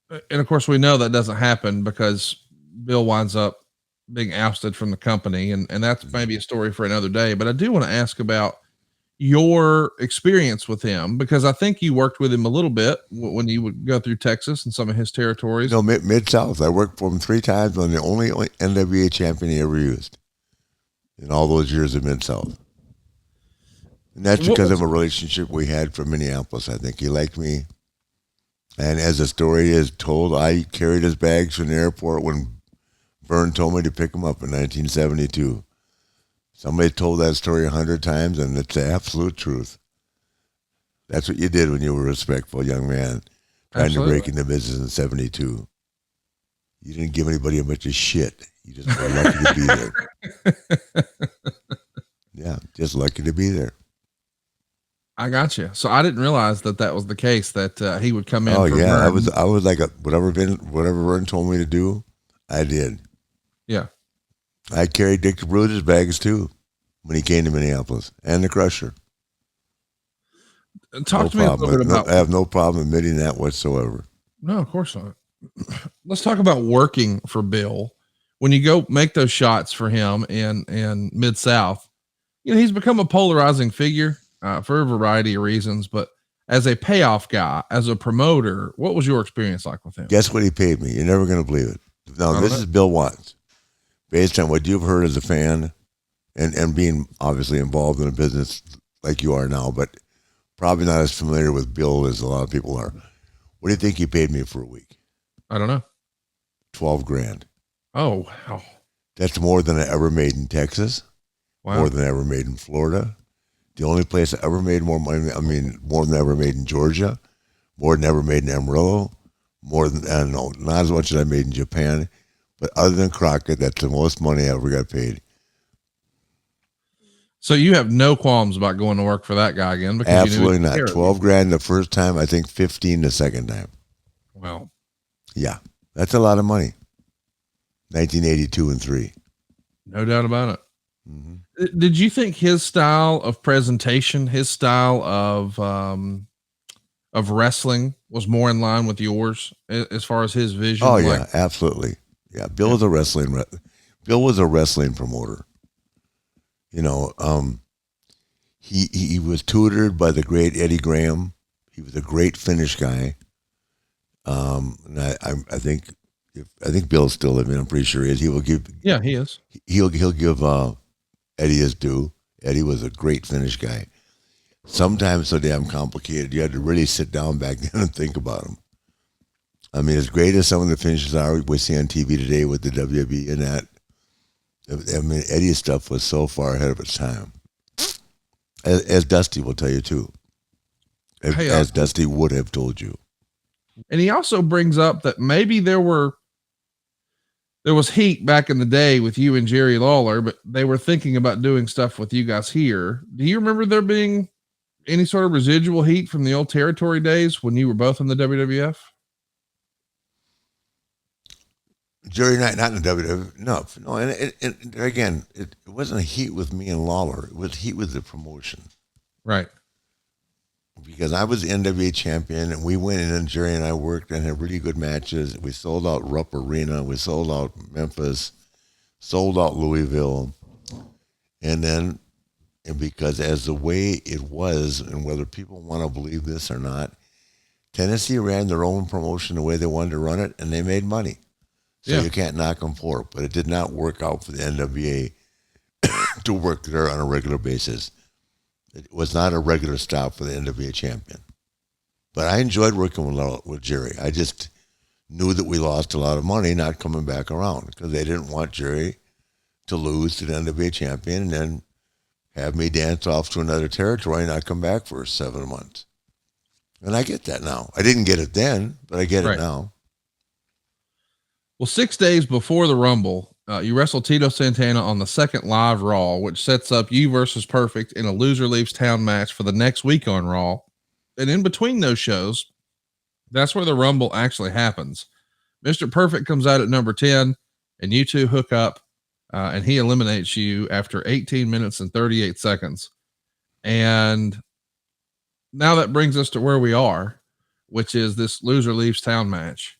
And of course, we know that doesn't happen because Bill winds up being ousted from the company, and that's maybe a story for another day. But I do want to ask about your experience with him because I think you worked with him a little bit when you would go through Texas and some of his territories. No, Mid South. I worked for him 3 times. I'm the only NWA champion he ever used in all those years of Mid South. And that's What because was of a relationship we had from Minneapolis. I think he liked me. And as the story is told, I carried his bags from the airport when Vern told me to pick him up in 1972. Somebody told that story 100 times, and it's the absolute truth. That's what you did when you were a respectful young man trying to break absolutely? into business in 72. You didn't give anybody a bunch of shit. You just were lucky to be there. Yeah, just lucky to be there. I got you. So I didn't realize that that was the case. That he would come in Oh for yeah, Vern. I was like whatever Vern told me to do, I did. Yeah. I carried Dick Bruder's bags too when he came to Minneapolis and the Crusher. Talk No to me a problem. little bit No, about. I have no problem admitting that whatsoever. No, of course not. Let's talk about working for Bill. When you go make those shots for him in Mid South, you know he's become a polarizing figure for a variety of reasons. But as a payoff guy, as a promoter, what was your experience like with him? Guess what he paid me? You're never going to believe it. Now, I don't this know. is Bill Watts. Based on what you've heard as a fan and being obviously involved in a business like you are now, but probably not as familiar with Bill as a lot of people are. What do you think he paid me for a week? I don't know. 12 grand. Oh wow, That's more than I ever made in Texas, more wow. than I ever made in Florida. The only place I ever made more money, more than I ever made in Georgia, more than I ever made in Amarillo, more than, I don't know, not as much as I made in Japan. But other than Crockett, that's the most money I ever got paid. So you have no qualms about going to work for that guy again because you knew he Absolutely took not. care of you. 12 grand the first time, I think 15 the second time. Well, Yeah, that's a lot of money. 1982 and 3. no doubt about it. Mm-hmm. Did you think his style of presentation, his style of wrestling was more in line with yours as far as his Oh vision? Like, yeah, absolutely. Yeah, yeah, Bill was a wrestling promoter. You know, he was tutored by the great Eddie Graham. He was a great finish guy. And I think I think Bill's still living. I'm pretty sure he is. yeah, he is. He'll give Eddie his due. Eddie was a great finish guy. Sometimes so damn complicated. You had to really sit down back then and think about them. I mean, as great as some of the finishes are we see on TV today with the WWE and that, I mean, Eddie's stuff was so far ahead of its time. As Dusty will tell you too, Hey, as Dusty would have told you. and he also brings up that maybe there was heat back in the day with you and Jerry Lawler, but they were thinking about doing stuff with you guys here. Do you remember there being any sort of residual heat from the old territory days when you were both in the WWF? Jerry Knight, not in the WWE. No, no. And again, it wasn't a heat with me and Lawler. It was heat with the promotion Right. because I was the NWA champion, and we went in, and Jerry and I worked and had really good matches. We sold out Rupp Arena. We sold out Memphis. Sold out Louisville, and then and because as the way it was, and whether people want to believe this or not, Tennessee ran their own promotion the way they wanted to run it, and they made money. So Yeah. you can't knock them for it. But it did not work out for the NWA to work there on a regular basis. It was not a regular stop for the NWA champion. But I enjoyed working with Jerry. I just knew that we lost a lot of money not coming back around because they didn't want Jerry to lose to the NWA champion and then have me dance off to another territory and not come back for 7 months. And I get that now. I didn't get it then, but I get it Right. now. Well, 6 days before the Rumble, you wrestle Tito Santana on the second live Raw, which sets up you versus Perfect in a loser leaves town match for the next week on Raw. And in between those shows, that's where the Rumble actually happens. Mr. Perfect comes out at number 10, and you two hook up, and he eliminates you after 18 minutes and 38 seconds. And now that brings us to where we are, which is this loser leaves town match.